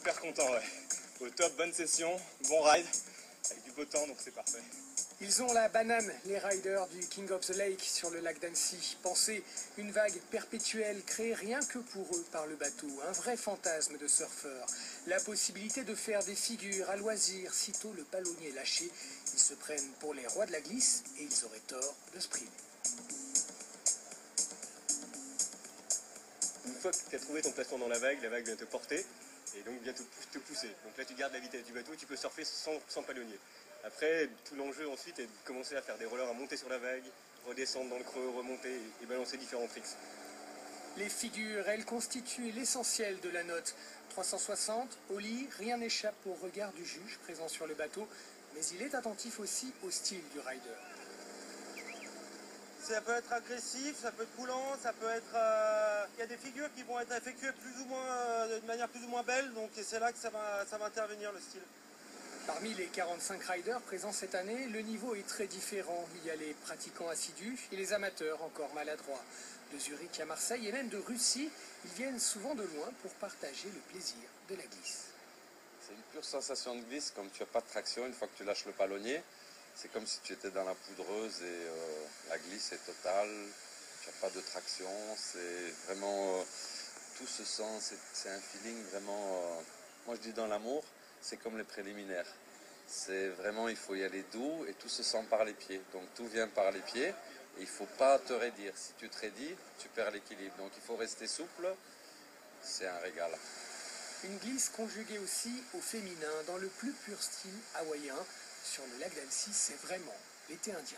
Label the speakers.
Speaker 1: super content, ouais. Au top, bonne session, bon ride, avec du beau temps, donc c'est parfait.
Speaker 2: Ils ont la banane, les riders du King of the Lake sur le lac d'Annecy. Pensez, une vague perpétuelle créée rien que pour eux par le bateau. Un vrai fantasme de surfeur. La possibilité de faire des figures à loisir. Sitôt le palonnier lâché, ils se prennent pour les rois de la glisse et ils auraient tort de se priver.
Speaker 1: Une fois que tu as trouvé ton placement dans la vague vient te porter et donc vient te pousser. Donc là tu gardes la vitesse du bateau, tu peux surfer sans palonnier. Après, tout l'enjeu ensuite est de commencer à faire des rollers, à monter sur la vague, redescendre dans le creux, remonter et balancer différents tricks.
Speaker 2: Les figures, elles constituent l'essentiel de la note. 360, au lit, rien n'échappe au regard du juge présent sur le bateau, mais il est attentif aussi au style du rider.
Speaker 3: Ça peut être agressif, ça peut être coulant, ça peut être... Il y a des figures qui vont être effectuées plus ou moins, de manière plus ou moins belle, donc c'est là que ça va intervenir le style.
Speaker 2: Parmi les 45 riders présents cette année, le niveau est très différent. Il y a les pratiquants assidus et les amateurs encore maladroits. De Zurich à Marseille et même de Russie, ils viennent souvent de loin pour partager le plaisir de la glisse.
Speaker 4: C'est une pure sensation de glisse, comme tu n'as pas de traction une fois que tu lâches le palonnier. C'est comme si tu étais dans la poudreuse et la glisse est totale, tu n'as pas de traction, c'est vraiment, tout se sent, c'est un feeling vraiment, moi je dis dans l'amour, c'est comme les préliminaires. C'est vraiment, il faut y aller doux et tout se sent par les pieds, donc tout vient par les pieds et il ne faut pas te raidir. Si tu te raidis, tu perds l'équilibre, donc il faut rester souple, c'est un régal.
Speaker 2: Une glisse conjuguée aussi au féminin dans le plus pur style hawaïen. Sur le lac d'Annecy, c'est vraiment l'été indien.